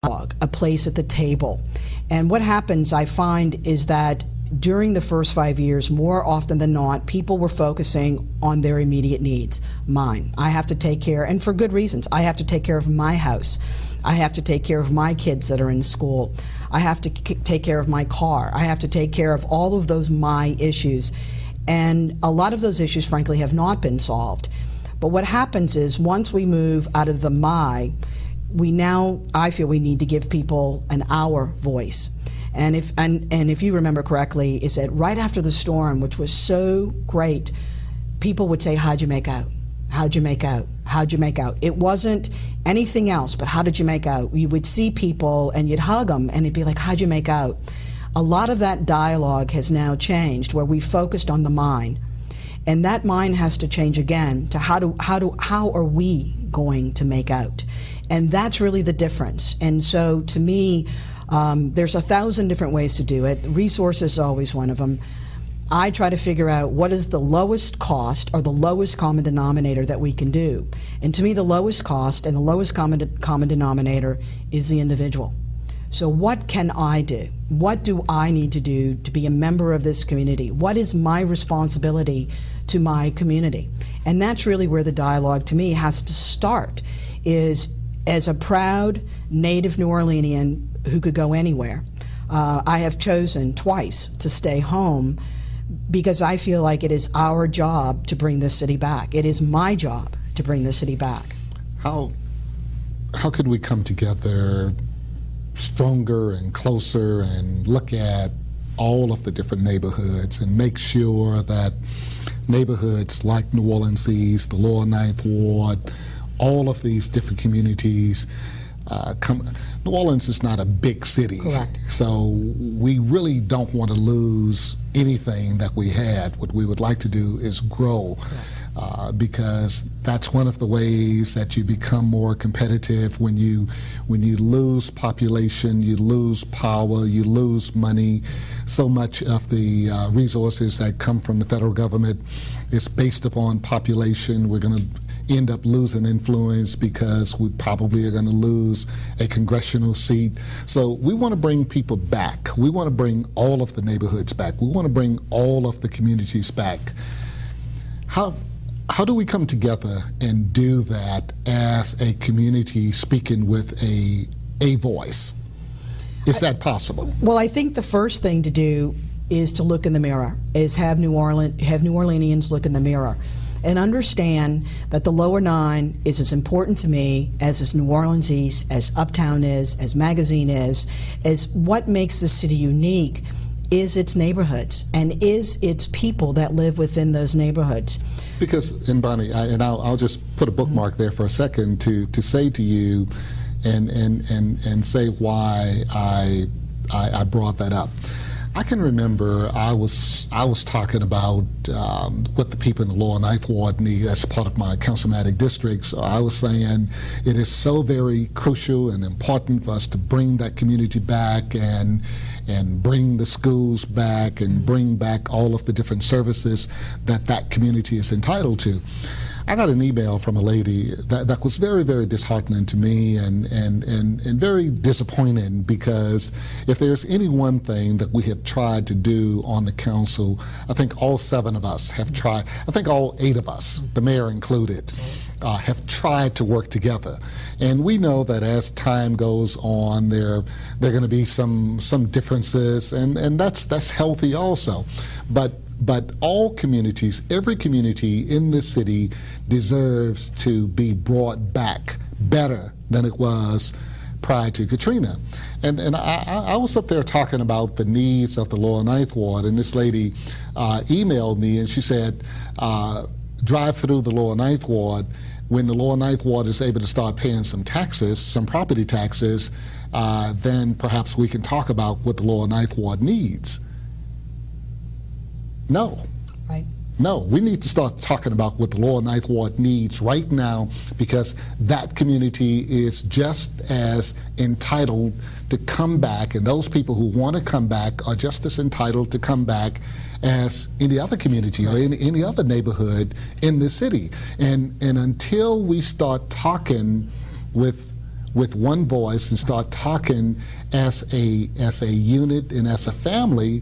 a place at the table. And what happens, I find, is that during the first 5 years, more often than not, people were focusing on their immediate needs. Mine. I have to take care, and for good reasons. I have to take care of my house. I have to take care of my kids that are in school. I have to take care of my car. I have to take care of all of those my issues. And a lot of those issues, frankly, have not been solved. But what happens is, once we move out of the my, I feel we need to give people an our voice. And if you remember correctly, it's that right after the storm, which was so great, people would say, "How'd you make out? How'd you make out? How'd you make out?" It wasn't anything else, but how did you make out? You would see people and you'd hug them and it'd be like, "How'd you make out?" A lot of that dialogue has now changed, where we focused on the mind. And that mind has to change again to how are we going to make out? And that's really the difference. And so to me, there's 1,000 different ways to do it. Resources is always one of them. I try to figure out what is the lowest cost or the lowest common denominator that we can do. And to me, the lowest cost and the lowest common denominator is the individual. So what can I do? What do I need to do to be a member of this community? What is my responsibility to my community? And that's really where the dialogue, to me, has to start, is as a proud native New Orleanian who could go anywhere. I have chosen twice to stay home because I feel like it is our job to bring this city back. It is my job to bring this city back. How could we come together stronger and closer and look at all of the different neighborhoods and make sure that neighborhoods like New Orleans East, the Lower Ninth Ward, all of these different communities New Orleans is not a big city. Correct. So we really don't want to lose anything that we had. What we would like to do is grow. Because that's one of the ways that you become more competitive. When you lose population, you lose power, you lose money. So much of the resources that come from the federal government is based upon population. We're going to end up losing influence because we probably are going to lose a congressional seat. So we want to bring people back. We want to bring all of the neighborhoods back. We want to bring all of the communities back. How do we come together and do that as a community speaking with a voice? Is that possible? Well, I think the first thing to do is to look in the mirror, is have New Orleanians look in the mirror and understand that the Lower Nine is as important to me as is New Orleans East, as Uptown is, as Magazine is, as what makes the city unique is its neighborhoods and is its people that live within those neighborhoods. Because, and Bonnie, I'll just put a bookmark there for a second to say to you and say why I brought that up. I can remember I was talking about what the people in the Lower Ninth Ward need as part of my councilmatic district. So I was saying it is so very crucial and important for us to bring that community back and bring the schools back and bring back all of the different services that community is entitled to. I got an email from a lady that was very, very disheartening to me and very disappointing, because if there's any one thing that we have tried to do on the council, I think all 7 of us have tried, I think all 8 of us, the mayor included, have tried to work together. And we know that as time goes on, there are going to be some differences, and that's healthy also. But all communities, every community in this city deserves to be brought back better than it was prior to Katrina. And I was up there talking about the needs of the Lower Ninth Ward, and this lady emailed me and she said, drive through the Lower Ninth Ward. When the Lower Ninth Ward is able to start paying some taxes, some property taxes, then perhaps we can talk about what the Lower Ninth Ward needs. No. Right. No, we need to start talking about what the Lower Ninth Ward needs right now, because that community is just as entitled to come back, and those people who want to come back are just as entitled to come back as any other community or any other neighborhood in the city. And until we start talking with with one voice and start talking as a unit and as a family.